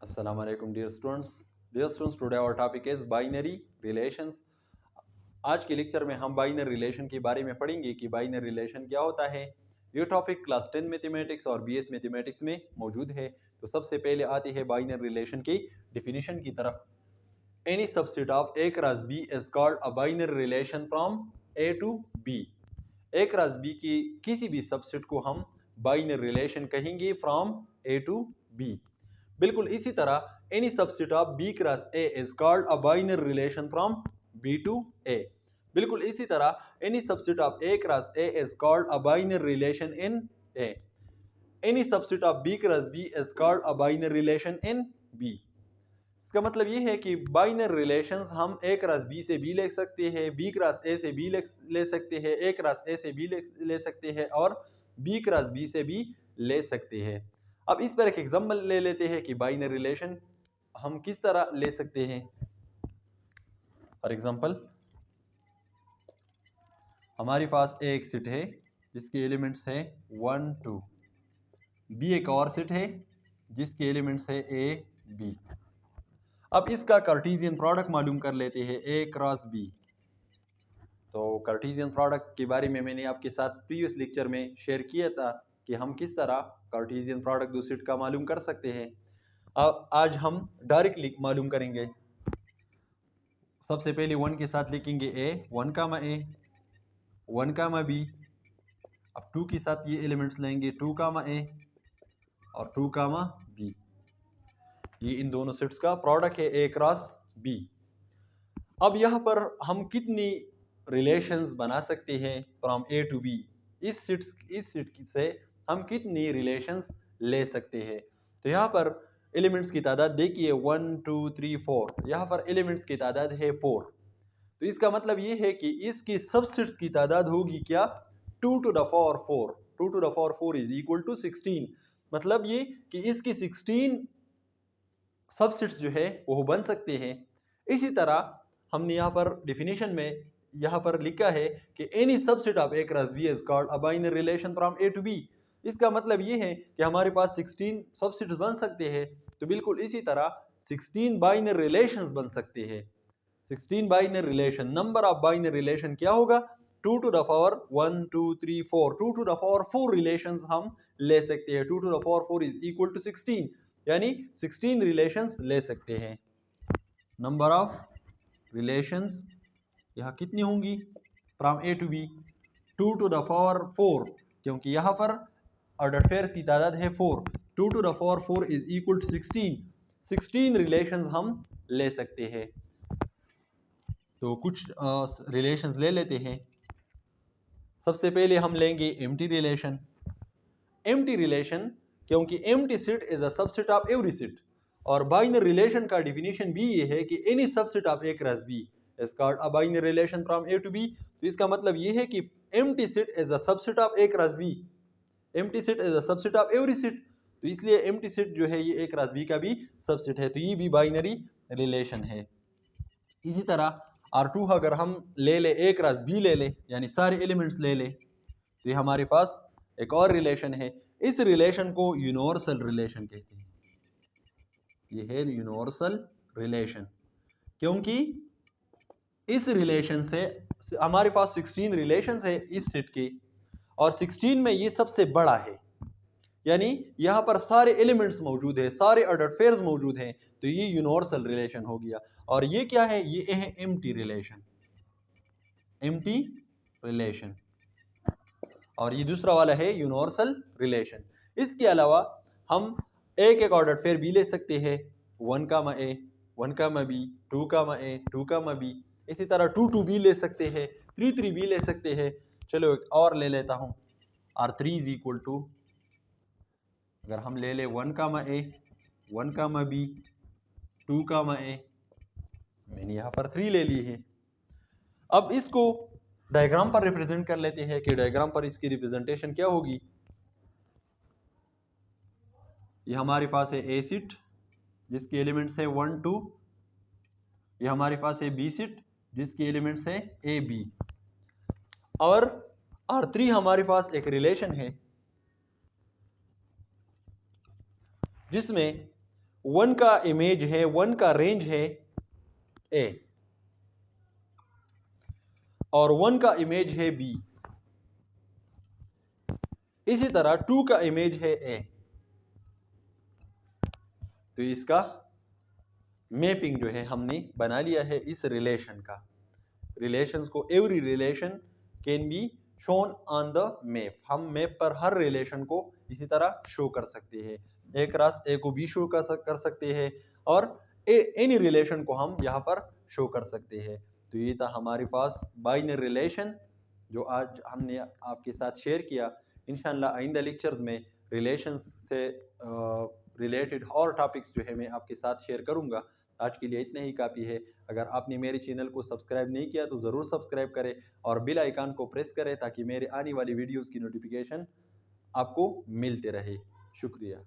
Assalamu alaikum dear students. Dear students, today our topic is binary relations. आज के lecture में हम binary relation के बारे में पढ़ेंगे कि बाइनरी रिलेशन क्या होता है। ये टॉपिक क्लास 10 मैथमेटिक्स और बीएस मैथमेटिक्स में मौजूद है। तो सबसे पहले आती है बाइनरी रिलेशन की डेफिनेशन की तरफ। Any subset of A cross B is called a binary relation from A to B. A cross B की किसी भी सबसेट को हम बाइनरी रिलेशन कहेंगे फ्रॉम A to B। बिल्कुल इसी तरह any subset of B cross A is called a binary relation from B to A। बिल्कुल इसी तरह any subset of A cross A is called a binary relation in A। Any subset of B cross B is called a binary relation in B। इसका मतलब ये है कि binary relations हम A cross B से B ले सकते हैं, B क्रॉस A से B ले सकते हैं, A क्रॉस A से B ले सकते हैं और B क्रॉस B से भी ले सकते हैं। अब इस पर एक एग्जांपल ले लेते हैं कि बाइनरी रिलेशन हम किस तरह ले सकते हैं। फॉर एग्जांपल हमारे पास एक सेट है जिसके एलिमेंट्स है 1 2, B एक और सेट है जिसके एलिमेंट्स है A B। अब इसका कार्टेशियन प्रोडक्ट मालूम कर लेते हैं A क्रॉस B। तो कार्टेशियन प्रोडक्ट के बारे में मैंने आपके साथ प्रीवियस लेक्चर में शेयर किया था कि हम किस तरह कार्टेशियन प्रोडक्ट दो सेट का मालूम कर सकते हैं। अब आज हम डायरेक्टली मालूम करेंगे। सबसे पहले 1 के साथ लिखेंगे A 1 comma A 1 comma B। अब 2 के साथ ये एलिमेंट्स लेंगे 2 कामा A और 2 कामा B। ये इन दोनों सेट्स का प्रोडक्ट है A क्रॉस B। अब यहाँ पर हम कितनी रिलेशंस बना सकते हैं फ्रॉम A टू B। इस सेट से हम कितनी रिलेशंस ले सकते हैं। तो यहाँ पर एलिमेंट्स की तादाद देखिए 1 2 3 4। यहाँ पर एलिमेंट्स की तादाद है 4। तो इसका मतलब ये है कि इसकी सबसेट्स की तादाद होगी क्या 2 to the power 4। 2 to the power 4 is equal to 16। मतलब ये कि इसकी 16 सबसेट्स जो है वो बन सकते हैं। इसी तरह हमने यहाँ पर डेफिनेशन में यहाँ पर लिखा है कि any subset of A cross B is called a binary relation from A to B। इसका मतलब ये है कि हमारे पास 16 सबसेट्स बन सकते हैं। तो बिल्कुल इसी तरह 16 बाइनरी रिलेशंस बन सकते हैं। 16 binary relation, number of binary relation क्या होगा 2 to the power 1 2 3 4। 2 to the power 4 relations हम ले सकते हैं। 2 to the power 4 is equal to 16, यानी 16 रिलेशंस ले सकते हैं। नंबर ऑफ रिलेशंस यहाँ कितनी होंगी from A to B 2 to the power 4, क्योंकि यहाँ पर ऑर्डर पेयर्स की तादाद है 4। 2 to the power 4 is equal to 16। 16 relations हम ले सकते हैं। तो कुछ रिलेशंस ले लेते हैं। सबसे पहले हम लेंगे एम्प्टी रिलेशन। एम्प्टी रिलेशन क्योंकि empty set is a subset of every set और बाइनरी रिलेशन का डेफिनेशन भी ये है कि any subset of A cross B is called a binary relation from A to B। तो इसका मतलब ये है कि empty set is a subset of A cross B। Empty set is a subset of every set. तो इसलिए empty set जो है ये A क्रॉस B का भी सबसेट है। तो ये भी बाइनरी रिलेशन है। इसी तरह R2 अगर हम ले ले A क्रॉस B ले ले यानी सारे एलिमेंट्स ले ले तो ये हमारे पास एक और रिलेशन है। इस रिलेशन को यूनिवर्सल रिलेशन कहते हैं। ये है यूनिवर्सल रिलेशन क्योंकि इस रिलेशन से हमारे पास 16 रिलेशंस है इस सेट के और 16 में ये सबसे बड़ा है, यानी यहाँ पर सारे एलिमेंट्स मौजूद है, सारे ऑर्डर पेयर्स मौजूद हैं। तो ये यूनिवर्सल रिलेशन हो गया। और ये क्या है, ये है एम्प्टी रिलेशन। एम्प्टी रिलेशन और ये दूसरा वाला है यूनिवर्सल रिलेशन। इसके अलावा हम एक एक ऑर्डर पेयर भी ले सकते हैं 1 कामा A 1 comma B 2 comma A 2 comma B। इसी तरह 2 2 भी ले सकते हैं 3 3 भी ले सकते हैं। चलो एक और ले लेता हूँ R3 इज इक्वल टू, अगर हम ले ले 1 कामा A 1 comma B 2 comma A, मैंने यहाँ पर 3 ले ली है। अब इसको डायग्राम पर रिप्रेजेंट कर लेते हैं कि डायग्राम पर इसकी रिप्रेजेंटेशन क्या होगी। ये हमारे पास है A सेट जिसके एलिमेंट्स है 1 2। ये हमारे पास है B सेट जिसके एलिमेंट्स है A B। और R3 हमारे पास एक रिलेशन है जिसमें 1 का इमेज है, 1 का रेंज है A और 1 का इमेज है B। इसी तरह 2 का इमेज है A। तो इसका मैपिंग जो है हमने बना लिया है इस रिलेशन का। रिलेशंस को, every relation can be shown on the map. हम मैप पर हर रिलेशन को इसी तरह शो कर सकते हैं। ए क्रॉस ए को भी शो कर सकते हैं और एनी रिलेशन को हम यहाँ पर शो कर सकते हैं। तो ये था हमारे पास बाइनरी रिलेशन जो आज हमने आपके साथ शेयर किया। इंशाल्लाह आइंदा लेक्चर्स में रिलेशंस से रिलेटेड और टॉपिक्स जो है मैं आपके साथ शेयर करूंगा। आज के लिए इतना ही काफ़ी है। अगर आपने मेरे चैनल को सब्सक्राइब नहीं किया तो ज़रूर सब्सक्राइब करें और बेल आइकन को प्रेस करें ताकि मेरे आने वाली वीडियोस की नोटिफिकेशन आपको मिलते रहे। शुक्रिया।